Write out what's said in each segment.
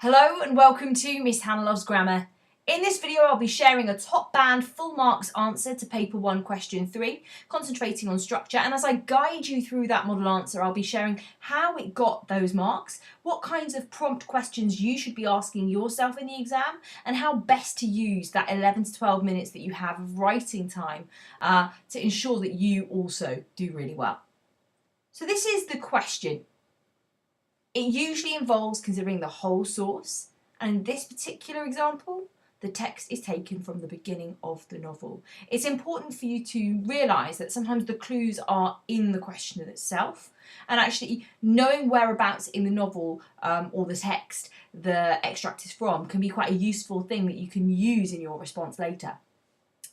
Hello and welcome to Miss Hannah Loves Grammar. In this video I'll be sharing a top band full marks answer to paper 1 question 3, concentrating on structure, and as I guide you through that model answer I'll be sharing how it got those marks, what kinds of prompt questions you should be asking yourself in the exam, and how best to use that 11 to 12 minutes that you have of writing time to ensure that you also do really well. So this is the question. It usually involves considering the whole source, and in this particular example, the text is taken from the beginning of the novel. It's important for you to realise that sometimes the clues are in the question itself, and actually knowing whereabouts in the novel or the text the extract is from can be quite a useful thing that you can use in your response later.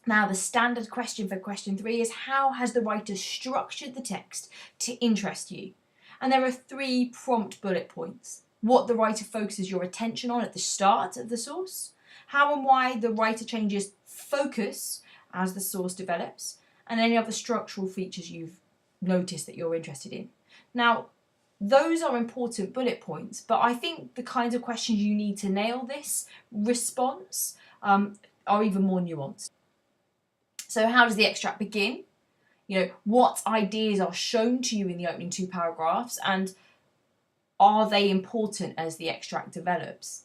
Now, the standard question for question 3 is, how has the writer structured the text to interest you? And there are 3 prompt bullet points. What the writer focuses your attention on at the start of the source, how and why the writer changes focus as the source develops, and any other structural features you've noticed that you're interested in. Now, those are important bullet points, but I think the kinds of questions you need to nail this response are even more nuanced. So how does the extract begin? What ideas are shown to you in the opening 2 paragraphs, and are they important as the extract develops?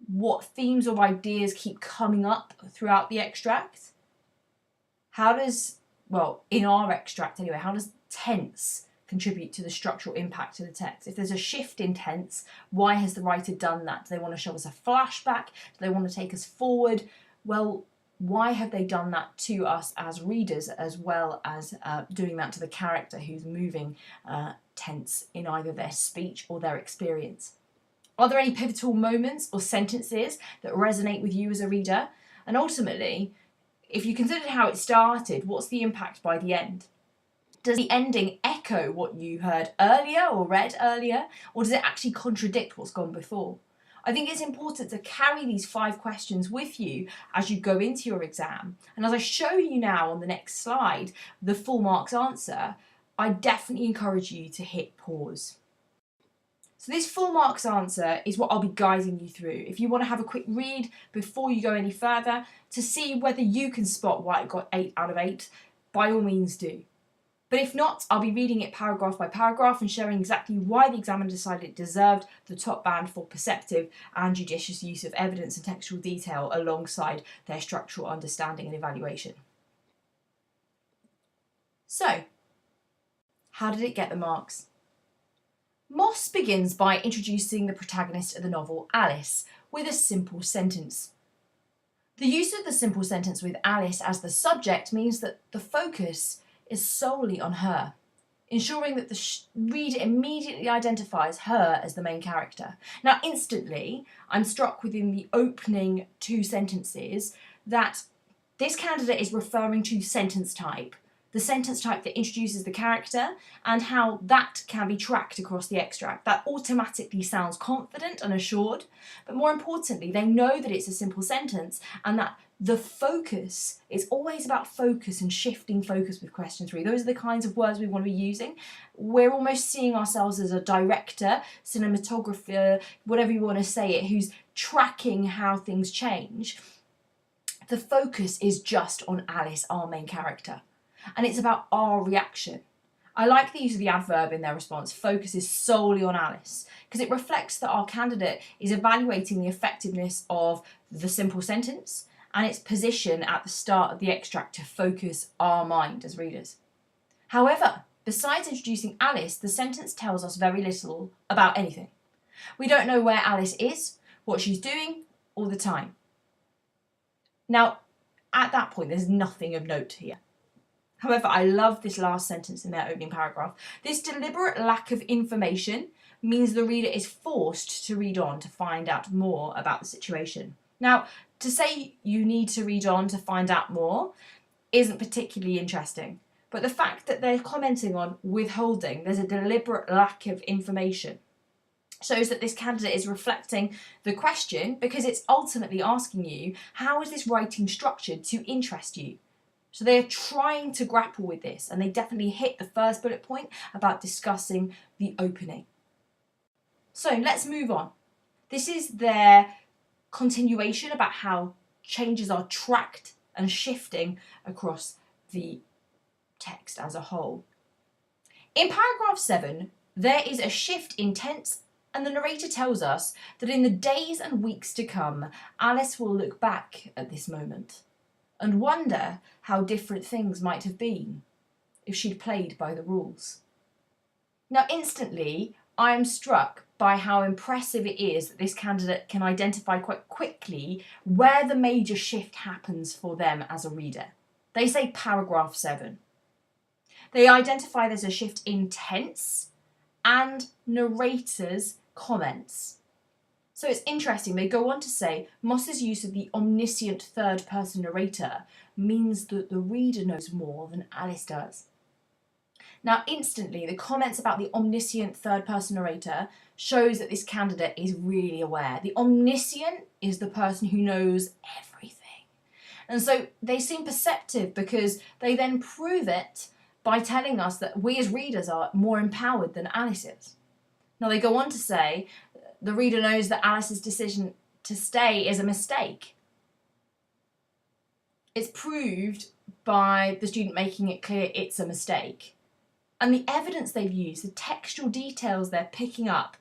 What themes or ideas keep coming up throughout the extract? In our extract anyway, how does tense contribute to the structural impact of the text? If there's a shift in tense, why has the writer done that? Do they want to show us a flashback? Do they want to take us forward? Well, why have they done that to us as readers, as well as doing that to the character who's moving tense in either their speech or their experience? Are there any pivotal moments or sentences that resonate with you as a reader? And ultimately, if you considered how it started, what's the impact by the end? Does the ending echo what you heard earlier or read earlier, or does it actually contradict what's gone before? I think it's important to carry these 5 questions with you as you go into your exam. And as I show you now on the next slide, the full marks answer, I definitely encourage you to hit pause. So this full marks answer is what I'll be guiding you through. If you want to have a quick read before you go any further to see whether you can spot why it got 8 out of 8, by all means do. But if not, I'll be reading it paragraph by paragraph and sharing exactly why the examiner decided it deserved the top band for perceptive and judicious use of evidence and textual detail alongside their structural understanding and evaluation. So, how did it get the marks? Moss begins by introducing the protagonist of the novel, Alice, with a simple sentence. The use of the simple sentence with Alice as the subject means that the focus is solely on her, ensuring that the reader immediately identifies her as the main character. Now, instantly, I'm struck within the opening 2 sentences that this candidate is referring to sentence type, the sentence type that introduces the character, and how that can be tracked across the extract. That automatically sounds confident and assured, but more importantly, they know that it's a simple sentence and that the focus is always about focus and shifting focus with question 3. Those are the kinds of words we want to be using. We're almost seeing ourselves as a director, cinematographer, whatever you want to say it, who's tracking how things change. The focus is just on Alice, our main character, and it's about our reaction. I like the use of the adverb in their response. Focus is solely on Alice, because it reflects that our candidate is evaluating the effectiveness of the simple sentence and its position at the start of the extract to focus our mind as readers. However, besides introducing Alice, the sentence tells us very little about anything. We don't know where Alice is, what she's doing, or the time. Now, at that point, there's nothing of note here. However, I love this last sentence in their opening paragraph. This deliberate lack of information means the reader is forced to read on to find out more about the situation. Now, to say you need to read on to find out more isn't particularly interesting, but the fact that they're commenting on withholding, there's a deliberate lack of information, shows that this candidate is reflecting the question because it's ultimately asking you, how is this writing structured to interest you? So they are trying to grapple with this, and they definitely hit the first bullet point about discussing the opening. So let's move on. This is their continuation about how changes are tracked and shifting across the text as a whole. In paragraph 7, there is a shift in tense, and the narrator tells us that in the days and weeks to come, Alice will look back at this moment and wonder how different things might have been if she'd played by the rules. Now, instantly, I am struck by how impressive it is that this candidate can identify quite quickly where the major shift happens for them as a reader. They say paragraph 7. They identify there's a shift in tense and narrator's comments. So it's interesting, they go on to say Moss's use of the omniscient third-person narrator means that the reader knows more than Alice does. Now, instantly, the comments about the omniscient third-person narrator shows that this candidate is really aware. The omniscient is the person who knows everything. And so they seem perceptive because they then prove it by telling us that we as readers are more empowered than Alice is. Now, they go on to say the reader knows that Alice's decision to stay is a mistake. It's proved by the student making it clear it's a mistake. And the evidence they've used, the textual details they're picking up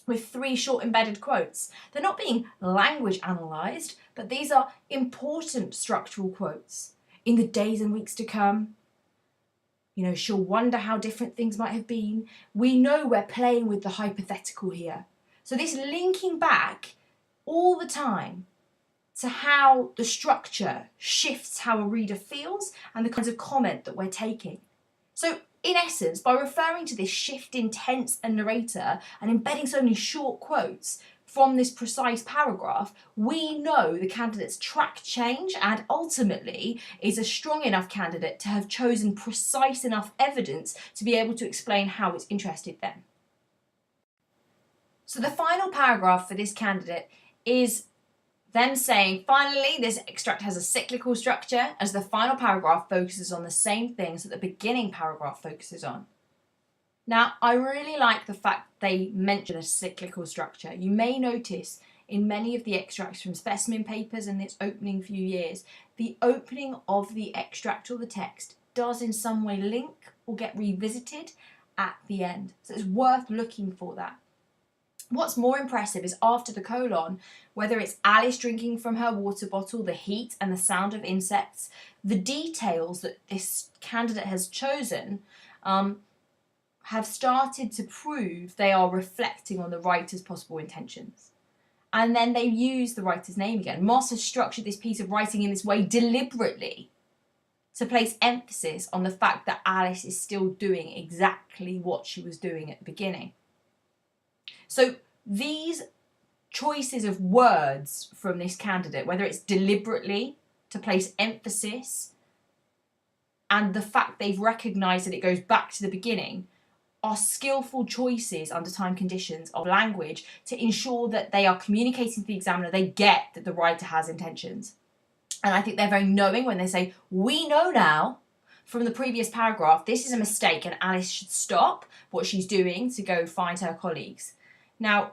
with 3 short embedded quotes. They're not being language analysed, but these are important structural quotes. In the days and weeks to come, she'll wonder how different things might have been. We know we're playing with the hypothetical here. So this linking back all the time to how the structure shifts how a reader feels and the kinds of comment that we're taking. So in essence, by referring to this shift in tense and narrator and embedding so many short quotes from this precise paragraph, we know the candidate's track change and ultimately is a strong enough candidate to have chosen precise enough evidence to be able to explain how it's interested them. So the final paragraph for this candidate is them saying, finally, this extract has a cyclical structure, as the final paragraph focuses on the same things that the beginning paragraph focuses on. Now, I really like the fact they mention a cyclical structure. You may notice in many of the extracts from specimen papers in its opening few years, the opening of the extract or the text does in some way link or get revisited at the end. So it's worth looking for that. What's more impressive is after the colon, whether it's Alice drinking from her water bottle, the heat and the sound of insects, the details that this candidate has chosen have started to prove they are reflecting on the writer's possible intentions. And then they use the writer's name again. Moss has structured this piece of writing in this way deliberately to place emphasis on the fact that Alice is still doing exactly what she was doing at the beginning. So these choices of words from this candidate, whether it's deliberately to place emphasis and the fact they've recognised that it goes back to the beginning, are skillful choices under time conditions of language to ensure that they are communicating to the examiner, they get that the writer has intentions. And I think they're very knowing when they say, we know now from the previous paragraph, this is a mistake and Alice should stop what she's doing to go find her colleagues. Now,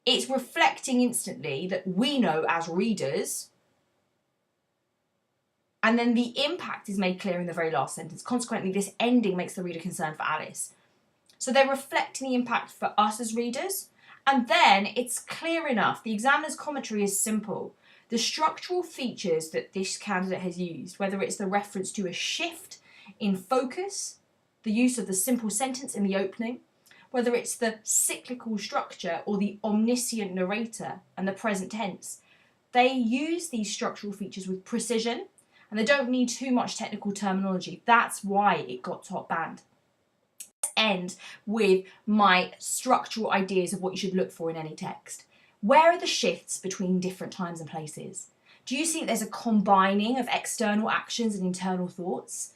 it's reflecting instantly that we know as readers, and then the impact is made clear in the very last sentence. Consequently, this ending makes the reader concerned for Alice. So they're reflecting the impact for us as readers, and then it's clear enough. The examiner's commentary is simple. The structural features that this candidate has used, whether it's the reference to a shift in focus, the use of the simple sentence in the opening, whether it's the cyclical structure or the omniscient narrator and the present tense, they use these structural features with precision and they don't need too much technical terminology. That's why it got top band. Let's end with my structural ideas of what you should look for in any text. Where are the shifts between different times and places? Do you see there's a combining of external actions and internal thoughts?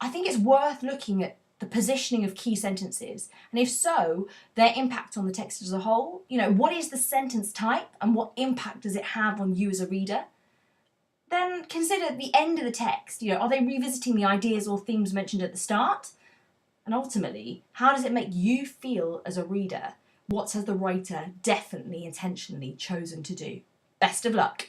I think it's worth looking at the positioning of key sentences, and if so, their impact on the text as a whole. What is the sentence type and what impact does it have on you as a reader? Then consider the end of the text. Are they revisiting the ideas or themes mentioned at the start? And ultimately, how does it make you feel as a reader? What has the writer definitely intentionally chosen to do? Best of luck!